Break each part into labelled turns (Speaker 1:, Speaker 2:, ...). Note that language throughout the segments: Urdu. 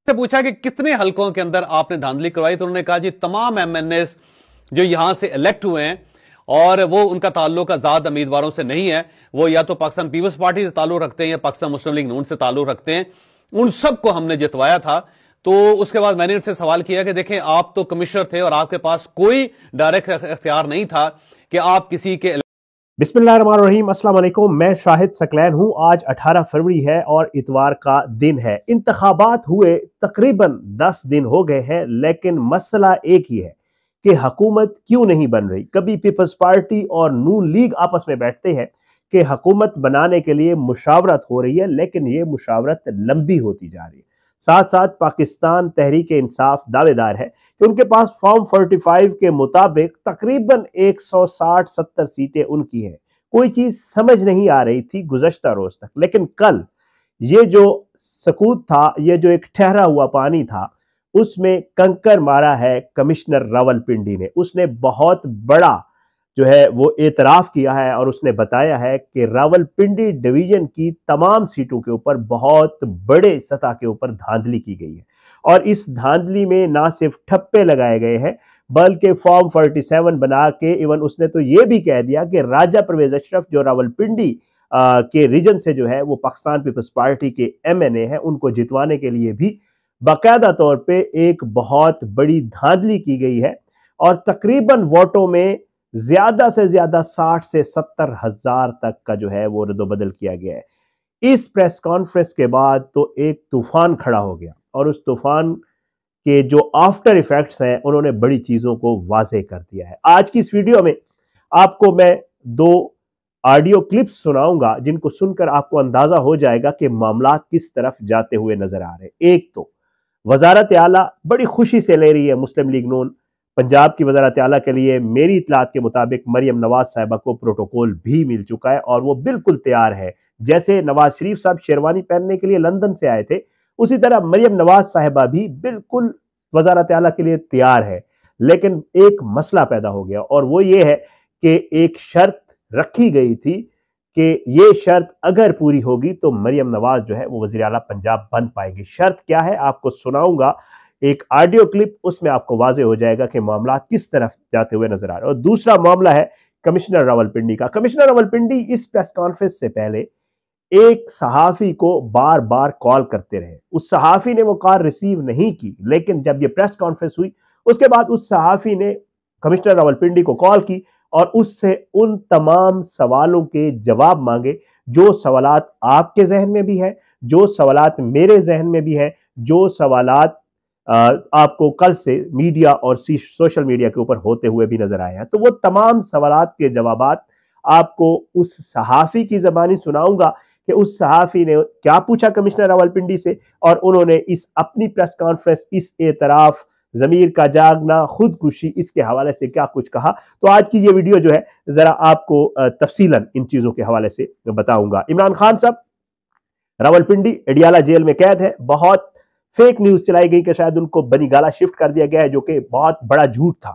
Speaker 1: سے پوچھا کہ کتنے حلقوں کے اندر آپ نے دھاندلی کروائی تو انہوں نے کہا جی تمام ایم این ایز جو یہاں سے الیکٹ ہوئے ہیں اور وہ ان کا تعلق آزاد امیدواروں سے نہیں ہے، وہ یا تو پاکستان پیپلز پارٹی سے تعلق رکھتے ہیں یا پاکستان مسلم لیگ نون سے تعلق رکھتے ہیں، ان سب کو ہم نے جتوایا تھا۔ تو اس کے بعد میں نے ان سے سوال کیا کہ دیکھیں آپ تو کمشنر تھے اور آپ کے پاس کوئی ڈائریکٹ اختیار نہیں تھا کہ آپ کسی کے
Speaker 2: بسم اللہ الرحمن الرحیم۔ السلام علیکم، میں شاہد ثقلین ہوں۔ آج 18 فروری ہے اور اتوار کا دن ہے۔ انتخابات ہوئے تقریباً 10 دن ہو گئے ہیں، لیکن مسئلہ ایک ہی ہے کہ حکومت کیوں نہیں بن رہی۔ کبھی پیپلز پارٹی اور نون لیگ آپس میں بیٹھتے ہیں کہ حکومت بنانے کے لیے مشاورت ہو رہی ہے، لیکن یہ مشاورت لمبی ہوتی جا رہی ہے۔ ساتھ ساتھ پاکستان تحریک انصاف دعوے دار ہے کہ ان کے پاس فارم 45 کے مطابق تقریباً 160-70 سیٹیں ان کی ہیں۔ کوئی چیز سمجھ نہیں آ رہی تھی گزشتہ روز تک، لیکن کل یہ جو سکوت تھا، یہ جو ایک ٹھہرا ہوا پانی تھا، اس میں کنکر مارا ہے کمشنر راولپنڈی نے۔ اس نے بہت بڑا جو ہے وہ اعتراف کیا ہے اور اس نے بتایا ہے کہ راولپنڈی ڈویژن کی تمام سیٹوں کے اوپر بہت بڑے سطح کے اوپر دھاندلی کی گئی ہے، اور اس دھاندلی میں نہ صرف ٹھپے لگائے گئے ہیں بلکہ فارم 47 بنا کے ایون اس نے تو یہ بھی کہہ دیا کہ راجہ پرویز اشرف جو راولپنڈی کے ریجن سے جو ہے وہ پاکستان پیپلز پارٹی کے ایم این اے ہیں، ان کو جتوانے کے لیے بھی باقاعدہ طور پہ ایک بہت بڑی دھاندلی کی گئی ہے، اور تقریباً ووٹوں میں زیادہ سے زیادہ 60 سے 70 ہزار تک کا جو ہے وہ رد و بدل کیا گیا ہے۔ اس پریس کانفرنس کے بعد تو ایک طوفان کھڑا ہو گیا، اور اس طوفان کے جو آفٹر ایفیکٹس ہیں انہوں نے بڑی چیزوں کو واضح کر دیا ہے۔ آج کی اس ویڈیو میں آپ کو میں 2 آڈیو کلپس سناؤں گا جن کو سن کر آپ کو اندازہ ہو جائے گا کہ معاملات کس طرف جاتے ہوئے نظر آ رہے ہیں۔ ایک تو وزارت اعلیٰ بڑی خوشی سے لے رہی ہے مسلم لیگ نون پنجاب کی وزارت اعلیٰ کے لیے، میری اطلاعات کے مطابق مریم نواز صاحبہ کو پروٹوکول بھی مل چکا ہے اور وہ بالکل تیار ہے۔ جیسے نواز شریف صاحب شیروانی پہننے کے لیے لندن سے آئے تھے، اسی طرح مریم نواز صاحبہ بھی بالکل وزارت اعلیٰ کے لیے تیار ہے۔ لیکن ایک مسئلہ پیدا ہو گیا، اور وہ یہ ہے کہ ایک شرط رکھی گئی تھی کہ یہ شرط اگر پوری ہوگی تو مریم نواز جو ہے وہ وزیر اعلیٰ پنجاب بن پائیں گی۔ شرط کیا ہے آپ کو سناؤں گا ایک آڈیو کلپ، اس میں آپ کو واضح ہو جائے گا کہ معاملات کس طرف جاتے ہوئے نظر آ رہے ہیں۔ اور دوسرا معاملہ ہے کمشنر راولپنڈی کا۔ کمشنر راولپنڈی اس پریس کانفرنس سے پہلے ایک صحافی کو بار بار کال کرتے رہے، اس صحافی نے وہ کال ریسیو نہیں کی، لیکن جب یہ پریس کانفرنس ہوئی اس کے بعد اس صحافی نے کمشنر راولپنڈی کو کال کی اور اس سے ان تمام سوالوں کے جواب مانگے جو سوالات آپ کے ذہن میں بھی ہیں، جو سوالات میرے ذہن میں بھی ہیں، جو سوالات آپ کو کل سے میڈیا اور سوشل میڈیا کے اوپر ہوتے ہوئے بھی نظر آئے ہیں۔ تو وہ تمام سوالات کے جوابات آپ کو اس صحافی کی زبانی سناؤں گا کہ اس صحافی نے کیا پوچھا کمشنر راولپنڈی سے، اور انہوں نے اس اپنی پریس کانفرنس، اس اعتراف، ضمیر کا جاگنا، خودکشی، اس کے حوالے سے کیا کچھ کہا۔ تو آج کی یہ ویڈیو جو ہے ذرا آپ کو تفصیلاً ان چیزوں کے حوالے سے بتاؤں گا۔ عمران خان صاحب راولپنڈی اڈیالہ جیل میں قید ہے۔ بہت فیک نیوز چلائی گئی کہ شاید ان کو بنی گالہ شفٹ کر دیا گیا ہے، جو کہ بہت بڑا جھوٹ تھا،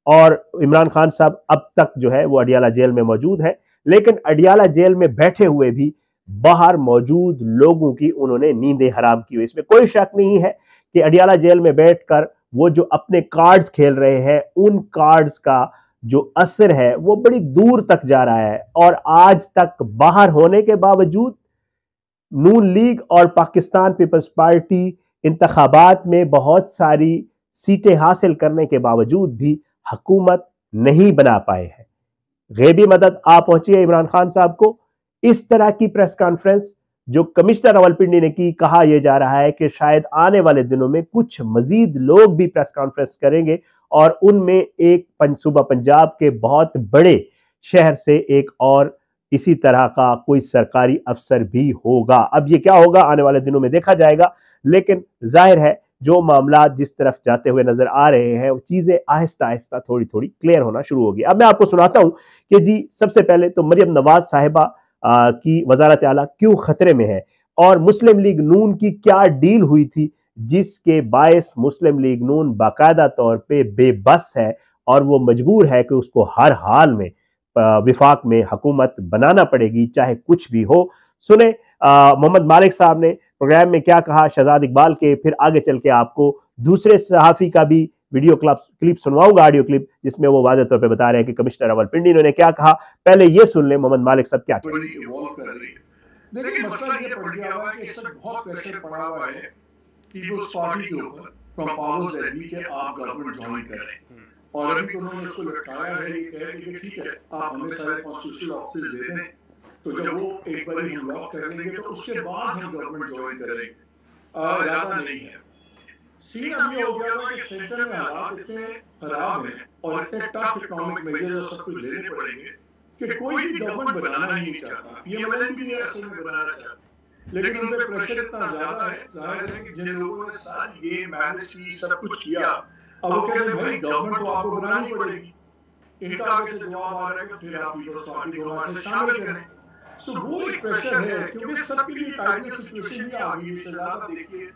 Speaker 2: اور عمران خان صاحب اب تک جو ہے وہ اڈیالہ جیل میں موجود ہے، لیکن اڈیالہ جیل میں بیٹھے ہوئے بھی باہر موجود لوگوں کی انہوں نے نیندیں حرام کی ہوئی۔ اس میں کوئی شک نہیں ہے کہ اڈیالہ جیل میں بیٹھ کر وہ جو اپنے کارڈز کھیل رہے ہیں، ان کارڈز کا جو اثر ہے وہ بڑی دور تک جا رہا ہے، اور آج تک باہر ہونے کے باوجود نون لیگ اور پاکستان پیپلز پارٹی انتخابات میں بہت ساری سیٹیں حاصل کرنے کے باوجود بھی حکومت نہیں بنا پائے ہیں۔ غیبی مدد آ پہنچی ہے عمران خان صاحب کو۔ اس طرح کی پریس کانفرنس جو کمشنر راولپنڈی نے کی، کہا یہ جا رہا ہے کہ شاید آنے والے دنوں میں کچھ مزید لوگ بھی پریس کانفرنس کریں گے، اور ان میں ایک صوبہ پنجاب کے بہت بڑے شہر سے ایک اور اسی طرح کا کوئی سرکاری افسر بھی ہوگا۔ اب یہ کیا ہوگا آنے والے دنوں میں دیکھا جائے گا، لیکن ظاہر ہے جو معاملات جس طرف جاتے ہوئے نظر آ رہے ہیں وہ چیزیں آہستہ آہستہ تھوڑی تھوڑی کلیئر ہونا شروع ہوگی۔ اب میں آپ کو سناتا ہوں کہ جی سب سے پہلے تو مریم نواز صاحبہ کی وزارت اعلیٰ کیوں خطرے میں ہے، اور مسلم لیگ نون کی کیا ڈیل ہوئی تھی جس کے باعث مسلم لیگ نون باقاعدہ طور پہ بے بس ہے، اور وہ مجبور ہے کہ اس کو ہر حال میں وفاق میں حکومت بنانا پڑے گی چاہے کچھ بھی ہو۔ سنیں محمد مالک صاحب نے پروگرام میں کیا کہا شہزاد اقبال کے، پھر آگے چل کے آپ کو دوسرے صحافی کا بھی ویڈیو کلپ سنواؤں گا، آڈیو کلپ، جس میں وہ واضح طور پہ بتا رہے ہیں کہ کمشنر راولپنڈی انہوں نے کیا کہا. پہلے یہ سن لیں محمد مالک صاحب کیا کہتے ہیں.
Speaker 3: دیکھیں مسئلہ یہ پڑ گیا ہوا ہے کہ اس وقت بہت پریشر پڑا ہوا ہے پیپلز پارٹی کے اوپر فرام پاورز دیٹ بی کہ آپ گورنمنٹ جوائن کریں، اور ابھی تو انہوں نے اس کو لٹکایا ہے، یہ کہہ کہ ٹھیک ہے آپ ہمیں سارے کانسٹیٹیوشنل آفسز دے دیں، تو جب وہ ایک بار ہم لاک کر لیں گے تو اس کے بعد ہم گورنمنٹ جوائن کریں گے. ارادہ نہیں ہے. سین اب یہ ہو گیا ہوا کہ سینٹر میں حالات اتنے خراب ہیں اور اتنے ٹف اکنامک میجرز اور سب کچھ لینے پڑیں گے کہ کوئی بھی گورنمنٹ بنانا ہی نہیں چاہتا. یہ مطلب بھی نہیں اصل میں بنانا چاہتا، لیکن ان پہ پریشر اتنا زیادہ ہے. ظاہر ہے کہ جن لوگوں نے ساری یہ مینج کی سب کچھ کیا، اب وہ کہتے ہیں بھائی گورنمنٹ تو آپ کو بنانی پڑے گی. ان کا آگے سے جواب آ رہا ہے کہ پھر آپ پیپلز پارٹی کو وہاں سے شامل کریں. سو وہ ایک پریشر ہے کیونکہ سب کے لیے ایک آئیڈیل سچویشن بھی آ گئی. شہزادہ دیکھیے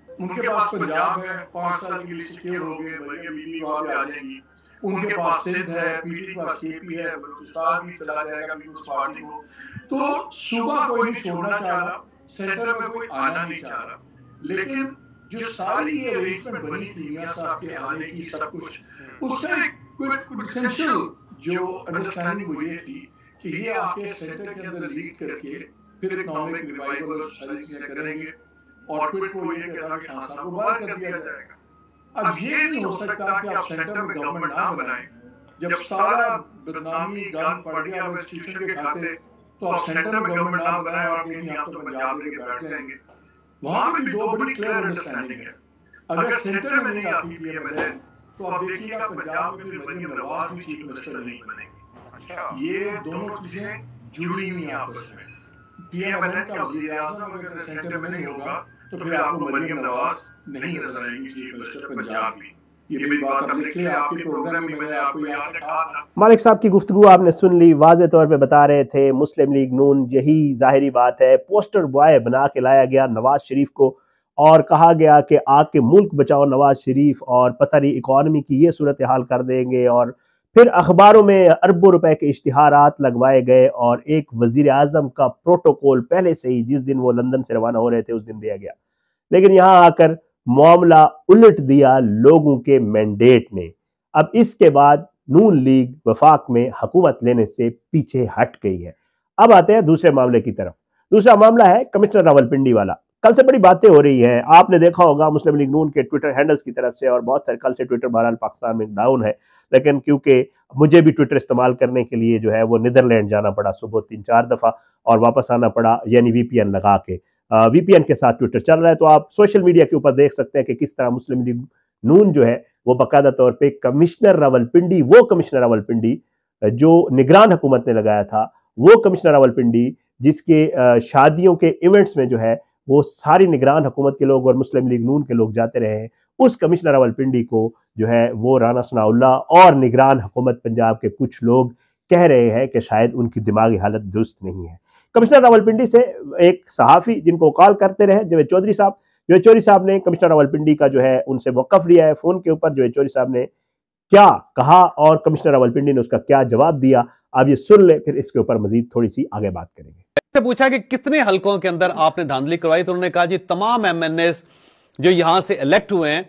Speaker 3: ان کے پاس پنجاب ہے، 5 سال کے لیے سیکیور ہو گئے، مریم بی بی وہاں پہ آ جائیں گی. ان کے پاس سندھ ہے، پی ٹی کے پاس کے پی ہے، بلوچستان بھی چلا جائے گا پیپلز پارٹی کو. تو صوبہ کوئی نہیں چھوڑنا چاہ رہا، سینٹر میں کوئی آنا نہیں چاہ رہا. لیکن جو ساری یہ ارینجمنٹ بنی تھی میاں صاحب کے آنے کی سب کچھ، اس کا ایک اسینشل جو انڈرسٹینڈنگ وہ یہ تھی کہ یہ آ کے سینٹر کے اندر لیڈ کر کے پھر اکنامک ریوائول اور ساری چیزیں کریں گے، اور پھر کو یہ کہتا کہ خان صاحب کو باہر کر دیا جائے گا. اب یہ نہیں ہو سکتا کہ آپ سینٹر میں گورنمنٹ نہ بنائیں جب سارا بدنامی گند پڑ گیا وہ انسٹیٹیوشن کے کھاتے، تو آپ سینٹر میں گورنمنٹ نہ بنائیں اور کہیں ہم تو پنجاب لے کے بیٹھ جائیں گے. وہاں پہ بھی دو بڑی کلیئر انڈرسٹینڈنگ ہے. اگر سینٹر میں نہیں آتی پی ایم ایل این تو آپ دیکھیے گا پنجاب میں پھر مریم نواز بھی چیف منسٹر نہیں بنے گی. یہ دونوں چیزیں جڑی ہوئی ہیں آپس میں. پی ایم ایل این کا وزیر اعظم اگر سینٹر میں نہیں ہوگا تو پھر آپ کو مریم نواز نہیں نظر آئیں گی چیف منسٹر پنجاب بھی. یہ بھی بات اب لکھ لیں آپ کے پروگرام میں نے آپ کو یہاں پہ کہا تھا.
Speaker 2: مالک صاحب کی گفتگو آپ نے سن لی، واضح طور پہ بتا رہے تھے مسلم لیگ نون، یہی ظاہری بات ہے، پوسٹر بوائے بنا کے لایا گیا نواز شریف کو اور کہا گیا کہ آ کے ملک بچاؤ نواز شریف، اور پتہ نہیں اکانومی کی یہ صورتحال کر دیں گے. اور پھر اخباروں میں اربوں روپے کے اشتہارات لگوائے گئے اور ایک وزیر اعظم کا پروٹوکول پہلے سے ہی جس دن وہ لندن سے روانہ ہو رہے تھے اس دن دیا گیا. لیکن یہاں آ کر معاملہ الٹ دیا لوگوں کے مینڈیٹ نے. اب اس کے بعد نون لیگ وفاق میں حکومت لینے سے پیچھے ہٹ گئی ہے. اب آتے ہیں دوسرے معاملے کی طرف. دوسرا معاملہ ہے کمشنر راولپنڈی والا. کل سے بڑی باتیں ہو رہی ہیں، آپ نے دیکھا ہوگا مسلم لیگ نون کے ٹویٹر ہینڈلز کی طرف سے، اور بہت سارے کل سے ٹویٹر بہرحال پاکستان میں ڈاؤن ہے، لیکن کیونکہ مجھے بھی ٹویٹر استعمال کرنے کے لیے جو ہے وہ نیدرلینڈ جانا پڑا صبح 3-4 دفعہ اور واپس آنا پڑا، یعنی وی پی این لگا کے. وی پی این کے ساتھ ٹویٹر چل رہا ہے، تو آپ سوشل میڈیا کے اوپر دیکھ سکتے ہیں کہ کس طرح مسلم لیگ نون جو ہے وہ باقاعدہ طور پہ کمشنر راولپنڈی، وہ کمشنر راولپنڈی جو نگران حکومت نے لگایا تھا، وہ کمشنر راولپنڈی جس کے شادیوں کے ایونٹس میں جو ہے وہ ساری نگران حکومت کے لوگ اور مسلم لیگ نون کے لوگ جاتے رہے ہیں، اس کمشنر راولپنڈی کو جو ہے وہ رانا ثناء اللہ اور نگران حکومت پنجاب کے کچھ لوگ کہہ رہے ہیں کہ شاید ان کی دماغی حالت درست نہیں ہے. کمشنر راولپنڈی سے ایک صحافی جن کو کال کرتے رہے جاوید چودھری صاحب نے کمشنر راولپنڈی کا جو ہے ان سے موقف لیا ہے فون کے اوپر. جاوید چودھری صاحب نے کیا کہا اور کمشنر راولپنڈی نے اس کا کیا جواب دیا، آپ یہ سن لیں، پھر اس کے اوپر مزید تھوڑی سی آگے بات کریں گے.
Speaker 1: سے پوچھا کہ کتنے حلقوں کے اندر آپ نے دھاندلی کروائی، تو انہوں نے کہا جی تمام ایم این ایز جو یہاں سے الیکٹ ہوئے ہیں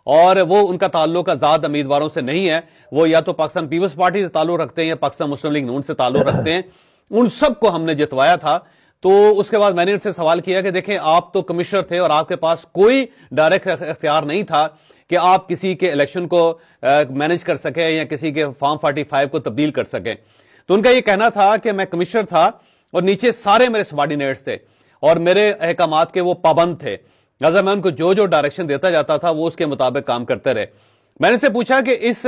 Speaker 1: اور وہ ان کا تعلق آزاد امیدواروں سے نہیں ہے، وہ یا تو پاکستان پیپلز پارٹی سے تعلق رکھتے ہیں یا پاکستان مسلم لیگ نون سے تعلق رکھتے ہیں، ان سب کو ہم نے جتوایا تھا. تو اس کے بعد میں نے ان سے سوال کیا کہ دیکھیں آپ تو کمشنر تھے اور آپ کے پاس کوئی ڈائریکٹ اختیار نہیں تھا کہ آپ کسی کے الیکشن کو مینج کر سکیں یا کسی کے فارم 45 کو تبدیل کر سکیں. تو ان کا یہ کہنا تھا کہ میں کمشنر تھا اور نیچے سارے میرے سبارڈینیٹس تھے اور میرے احکامات کے وہ پابند تھے، لہٰذا میں ان کو جو ڈائریکشن دیتا جاتا تھا وہ اس کے مطابق کام کرتے رہے. میں نے ان سے پوچھا کہ اس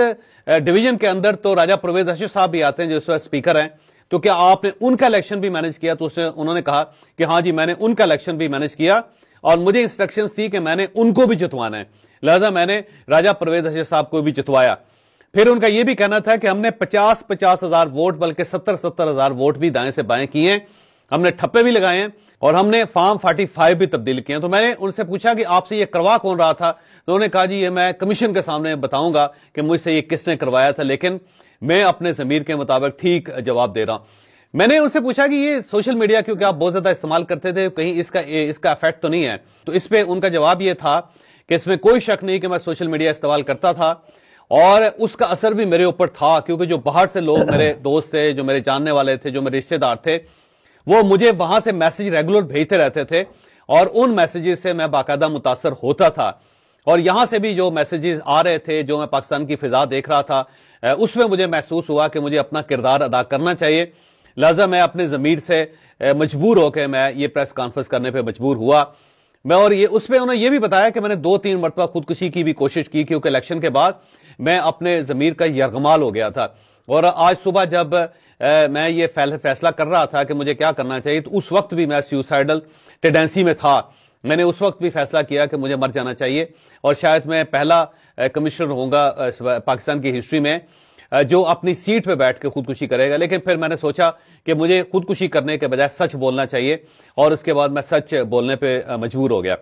Speaker 1: ڈویژن کے اندر تو راجہ پرویز اشرف صاحب بھی آتے ہیں جو اس وقت اسپیکر ہیں، تو کیا آپ نے ان کا الیکشن بھی مینج کیا؟ تو انہوں نے کہا کہ ہاں جی میں نے ان کا الیکشن بھی مینج کیا اور مجھے انسٹرکشنز تھی کہ میں نے ان کو بھی جتوانا ہے، لہذا میں نے راجہ پرویز اشرف صاحب کو بھی جتوایا. پھر ان کا یہ بھی کہنا تھا کہ ہم نے 50 ہزار ووٹ بلکہ 70 ہزار ووٹ بھی دائیں سے بائیں کیے ہیں، ہم نے ٹھپے بھی لگائے ہیں اور ہم نے فارم 45 بھی تبدیل کیے ہیں. تو میں نے ان سے پوچھا کہ آپ سے یہ کروا کون رہا تھا؟ تو انہوں نے کہا جی یہ میں کمیشن کے سامنے بتاؤں گا کہ مجھ سے یہ کس نے کروایا تھا، لیکن میں اپنے ضمیر کے مطابق ٹھیک جواب دے رہا ہوں. میں نے ان سے پوچھا کہ یہ سوشل میڈیا کیونکہ آپ بہت زیادہ استعمال کرتے تھے، کہیں اس کا افیکٹ تو نہیں ہے؟ تو اس پہ ان کا جواب یہ تھا کہ اس میں کوئی شک نہیں کہ میں سوشل میڈیا استعمال کرتا تھا، اور اس کا اثر بھی میرے اوپر تھا، کیونکہ جو باہر سے لوگ میرے دوست تھے، جو میرے جاننے والے تھے، جو میرے رشتہ دار تھے، وہ مجھے وہاں سے میسج ریگولر بھیجتے رہتے تھے، اور ان میسیجز سے میں باقاعدہ متاثر ہوتا تھا، اور یہاں سے بھی جو میسیجز آ رہے تھے، جو میں پاکستان کی فضا دیکھ رہا تھا، اس میں مجھے محسوس ہوا کہ مجھے اپنا کردار ادا کرنا چاہیے، لہذا میں اپنے ضمیر سے مجبور ہو کے میں یہ پریس کانفرنس کرنے پہ مجبور ہوا۔ میں اور اس پہ انہوں نے یہ بھی بتایا کہ میں نے 2-3 مرتبہ خودکشی کی بھی کوشش کی، کیونکہ الیکشن کے بعد میں اپنے ضمیر کا یرغمال ہو گیا تھا، اور آج صبح جب میں یہ فیصلہ کر رہا تھا کہ مجھے کیا کرنا چاہیے، تو اس وقت بھی میں سیوسائڈل ٹینڈنسی میں تھا۔ میں نے اس وقت بھی فیصلہ کیا کہ مجھے مر جانا چاہیے، اور شاید میں پہلا کمشنر ہوں گا پاکستان کی ہسٹری میں جو اپنی سیٹ پہ بیٹھ کے خودکشی کرے گا۔ لیکن پھر میں نے سوچا کہ مجھے خودکشی کرنے کے بجائے سچ بولنا چاہیے، اور اس کے بعد میں سچ بولنے پہ مجبور ہو گیا۔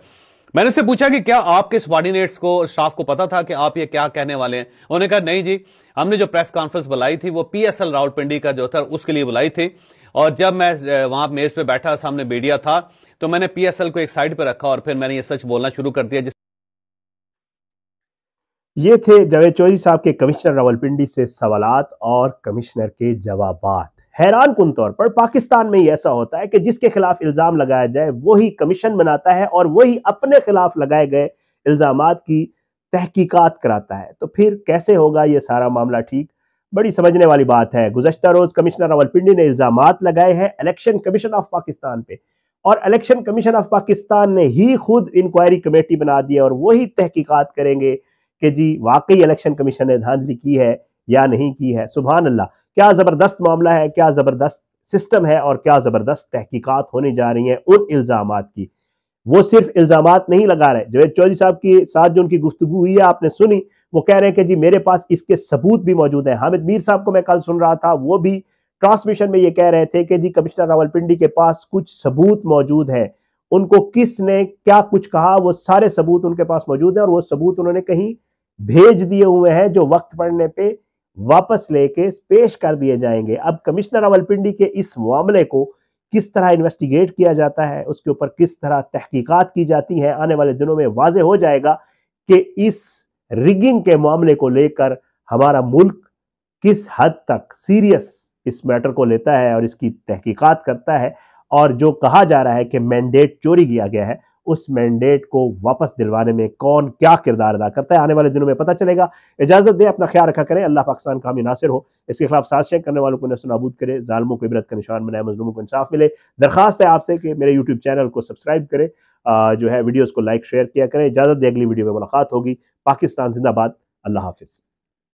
Speaker 1: میں نے سے پوچھا کہ کیا آپ کے سبارڈینیٹس کو، اسٹاف کو پتا تھا کہ آپ یہ کیا کہنے والے ہیں؟ انہوں نے کہا نہیں جی، ہم نے جو پریس کانفرنس بلائی تھی وہ پی ایس ایل راولپنڈی کا جو تھا اس کے لیے بلائی تھی، اور جب میں وہاں میز پہ بیٹھا، سامنے میڈیا تھا، تو میں نے پی ایس ایل کو ایک سائڈ پہ رکھا، اور پھر میں نے یہ سچ بولنا شروع کر دیا۔
Speaker 2: یہ تھے جاوید چودھری صاحب کے کمشنر راولپنڈی سے سوالات اور کمشنر کے جوابات۔ حیران کن طور پر پاکستان میں یہ ایسا ہوتا ہے کہ جس کے خلاف الزام لگایا جائے وہی کمیشن بناتا ہے، اور وہی اپنے خلاف لگائے گئے الزامات کی تحقیقات کراتا ہے۔ تو پھر کیسے ہوگا یہ سارا معاملہ ٹھیک؟ بڑی سمجھنے والی بات ہے۔ گزشتہ روز کمشنر راولپنڈی نے الزامات لگائے ہیں الیکشن کمیشن آف پاکستان پہ، اور الیکشن کمیشن آف پاکستان نے ہی خود انکوائری کمیٹی بنا دی، اور وہی تحقیقات کریں گے کہ جی واقعی الیکشن کمیشن نے دھاندلی کی ہے یا نہیں کی ہے۔ سبحان اللہ، کیا زبردست معاملہ ہے، کیا زبردست سسٹم ہے، اور کیا زبردست تحقیقات ہونے جا رہی ہیں ان الزامات کی۔ وہ صرف الزامات نہیں لگا رہے۔ جاوید چودھری صاحب کے ساتھ جو ان کی گفتگو ہوئی ہے آپ نے سنی، وہ کہہ رہے ہیں کہ جی میرے پاس اس کے ثبوت بھی موجود ہیں۔ حامد میر صاحب کو میں کل سن رہا تھا، وہ بھی ٹرانسمیشن میں یہ کہہ رہے تھے کہ جی کمشنر راولپنڈی کے پاس کچھ ثبوت موجود ہیں، ان کو کس نے کیا کچھ کہا وہ سارے ثبوت ان کے پاس موجود ہیں، اور وہ ثبوت انہوں نے کہیں بھیج دیے ہوئے ہیں جو وقت پڑنے پہ واپس لے کے پیش کر دیے جائیں گے۔ اب کمشنر راولپنڈی کے اس معاملے کو کس طرح انویسٹیگیٹ کیا جاتا ہے، اس کے اوپر کس طرح تحقیقات کی جاتی ہیں، آنے والے دنوں میں واضح ہو جائے گا کہ اس ریگنگ کے معاملے کو لے کر ہمارا ملک کس حد تک سیریس اس میٹر کو لیتا ہے اور اس کی تحقیقات کرتا ہے، اور جو کہا جا رہا ہے کہ مینڈیٹ چوری کیا گیا ہے، اس مینڈیٹ کو واپس دلوانے میں کون کیا کردار ادا کرتا ہے، آنے والے دنوں میں پتہ چلے گا۔ اجازت دیں، اپنا خیال رکھا کریں۔ اللہ پاکستان کا حامی ناصر ہو، اس کے خلاف سازشیں کرنے والوں کو نصب و نابود کرے، ظالموں کو عبرت کا نشان بنائے، مظلوموں کو انصاف ملے۔ درخواست ہے آپ سے کہ میرے یوٹیوب چینل کو سبسکرائب کریں، جو ہے ویڈیوز کو لائک شیئر کیا کریں۔ اجازت دیں، اگلی ویڈیو میں ملاقات ہوگی۔ پاکستان زندہ باد، اللہ حافظ۔